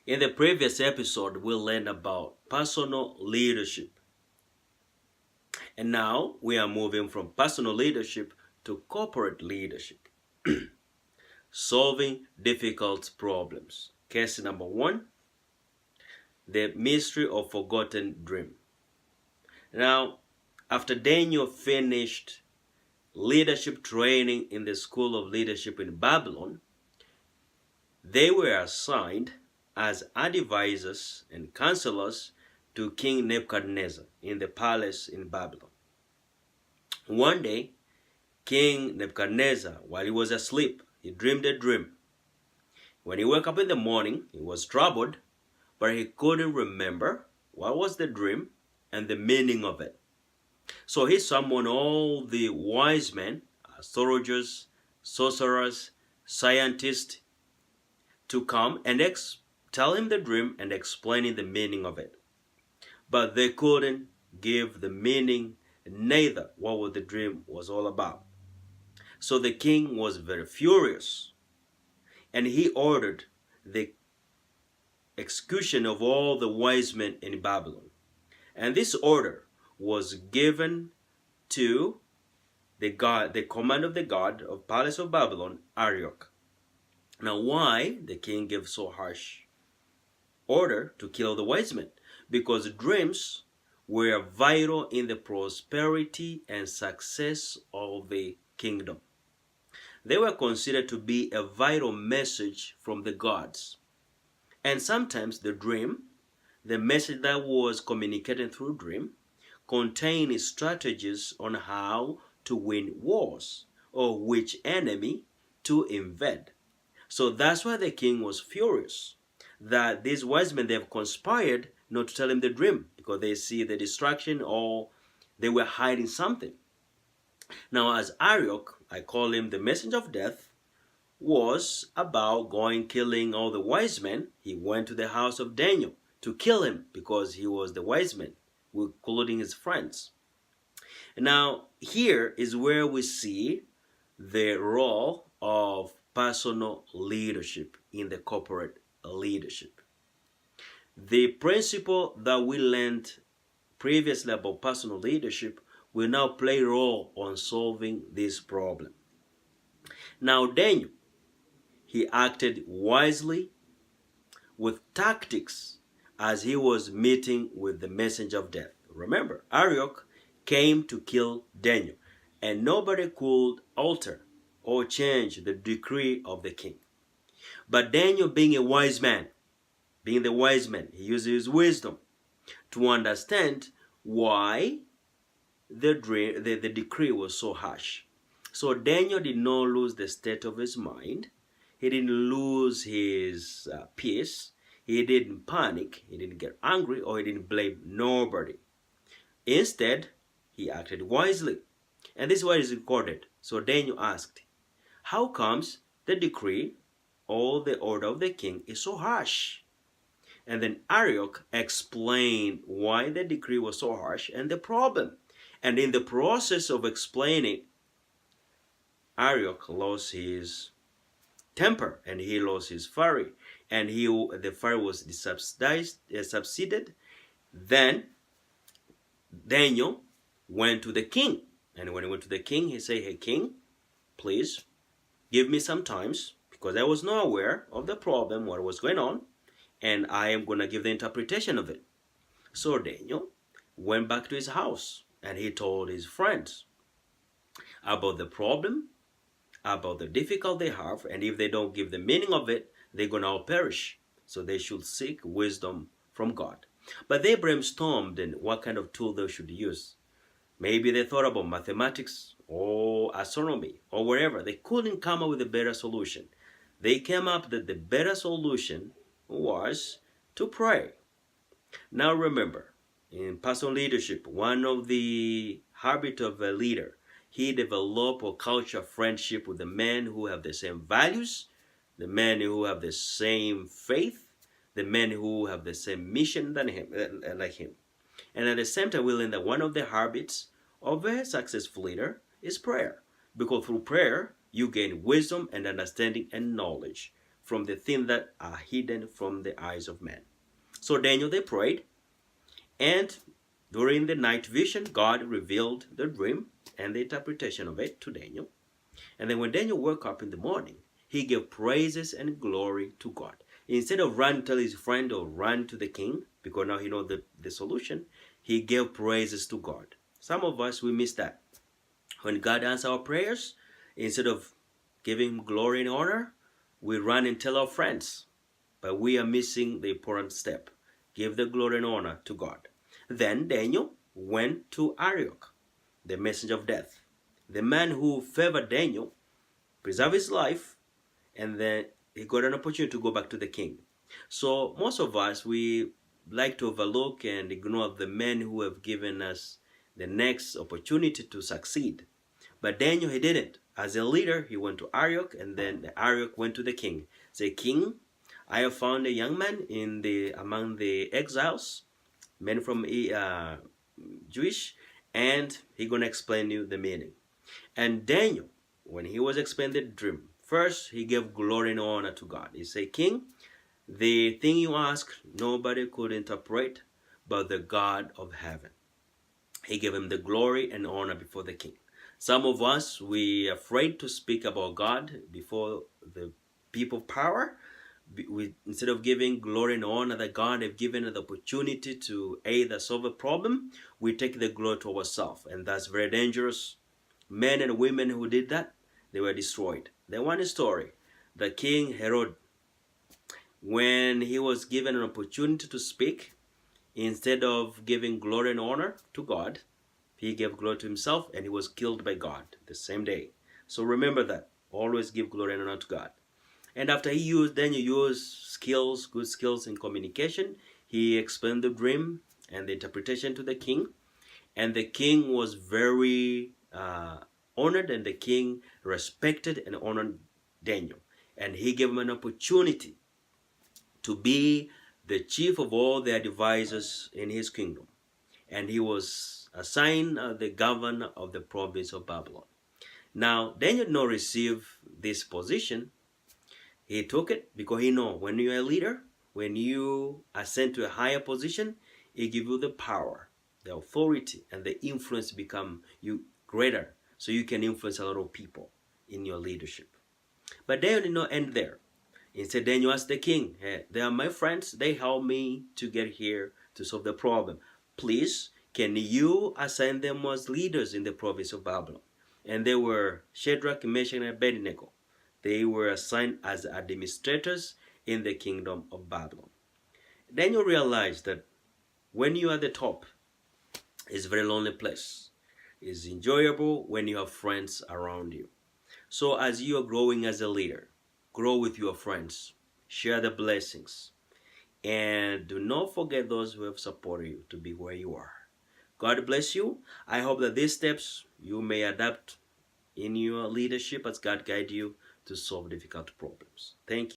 In the previous episode, we learned about personal leadership. And now we are moving from personal leadership to corporate leadership. Solving difficult problems. Case number 1, the mystery of forgotten dream. Now, after Daniel finished leadership training in the School of Leadership in Babylon, they were assigned as advisors and counselors to King Nebuchadnezzar in the palace in Babylon. One day, King Nebuchadnezzar, while he was asleep, he dreamed a dream. When he woke up in the morning, he was troubled, but he couldn't remember what was the dream and the meaning of it. So he summoned all the wise men, astrologers, sorcerers, scientists, to come and tell him the dream and explaining the meaning of it. But they couldn't give the meaning, neither what the dream was all about. So the king was very furious, and he ordered the execution of all the wise men in Babylon. And this order was given to the command of the god of Palace of Babylon, Arioch. Now, why the king gave so harsh order to kill the wise men? Because dreams were vital in the prosperity and success of the kingdom. They were considered to be a vital message from the gods. And sometimes the message that was communicated through dream, contained strategies on how to win wars or which enemy to invade. So that's why the king was furious that these wise men, they have conspired not to tell him the dream because they see the distraction or they were hiding something. Now, as Arioch, I call him the messenger of death, was about killing all the wise men, he went to the house of Daniel to kill him because he was the wise man, including his friends. Now, here is where we see the role of personal leadership in the corporate leadership. The principle that we learned previously about personal leadership will now play a role on solving this problem. Now, Daniel, he acted wisely with tactics as he was meeting with the messenger of death. Remember, Arioch came to kill Daniel, and nobody could alter or change the decree of the king. But Daniel, being the wise man, he used his wisdom to understand why the decree was so harsh. So Daniel did not lose the state of his mind. He didn't lose his peace. He didn't panic. He didn't get angry, or he didn't blame nobody. Instead, he acted wisely. And this is what is recorded. So Daniel asked, how comes the decree or the order of the king is so harsh? And then Arioch explained why the decree was so harsh and the problem. And in the process of explaining, Arioch lost his temper and he lost his fury. And the fury was subsided. Then Daniel went to the king. And when he went to the king, he said, hey, king, please give me some time because I was not aware of the problem, what was going on, and I am going to give the interpretation of it. So Daniel went back to his house and he told his friends about the problem, about the difficulty they have, and if they don't give the meaning of it, they're going to all perish. So they should seek wisdom from God. But they brainstormed and what kind of tool they should use. Maybe they thought about mathematics or astronomy or wherever. They couldn't come up with a better solution. They came up that the better solution was to pray. Now remember, in personal leadership, one of the habits of a leader, he developed a culture of friendship with the men who have the same values, the men who have the same faith, the men who have the same mission like him. And at the same time, we learn that one of the habits of a successful leader is prayer. Because through prayer, you gain wisdom and understanding and knowledge. from the things that are hidden from the eyes of men. So Daniel, they prayed, and during the night vision, God revealed the dream and the interpretation of it to Daniel. And then when Daniel woke up in the morning, he gave praises and glory to God. Instead of run to tell his friend or run to the king, because now he knows the solution, he gave praises to God. Some of us, we miss that. When God answers our prayers, instead of giving him glory and honor, we run and tell our friends. But we are missing the important step. Give the glory and honor to God. Then Daniel went to Arioch, the messenger of death. The man who favored Daniel, preserved his life, and then he got an opportunity to go back to the king. So most of us, we like to overlook and ignore the men who have given us the next opportunity to succeed. But Daniel, he didn't. As a leader, he went to Arioch, and then Arioch went to the king. Say, King, I have found a young man among the exiles, men from Jewish, and he gonna explain you the meaning. And Daniel, when he was explaining the dream, first he gave glory and honor to God. He said, King, the thing you asked, nobody could interpret but the God of heaven. He gave him the glory and honor before the king. Some of us, we are afraid to speak about God before the people of power. Instead of giving glory and honor that God have given us the opportunity to either solve a problem, we take the glory to ourselves, and that's very dangerous. Men and women who did that, they were destroyed. Then one story, the king Herod, when he was given an opportunity to speak, instead of giving glory and honor to God, he gave glory to himself, and he was killed by God the same day. So remember that. Always give glory and honor to God. And after Daniel used skills, good skills in communication, he explained the dream and the interpretation to the king. And the king was very honored, and the king respected and honored Daniel. And he gave him an opportunity to be the chief of all the advisors in his kingdom. And he was assigned the governor of the province of Babylon. Now, Daniel did not receive this position. He took it because he knows when you are a leader, when you are sent to a higher position, it gives you the power, the authority, and the influence become you greater, so you can influence a lot of people in your leadership. But Daniel did not end there. Instead, Daniel asked the king, hey, they are my friends. They helped me to get here to solve the problem. Please, can you assign them as leaders in the province of Babylon? And they were Shadrach, Meshach, and Abednego. They were assigned as administrators in the kingdom of Babylon. Daniel realized that when you are at the top, it's a very lonely place. It's enjoyable when you have friends around you. So as you are growing as a leader, grow with your friends. Share the blessings. And do not forget those who have supported you to be where you are. God bless you. I hope that these steps you may adapt in your leadership as God guides you to solve difficult problems. Thank you.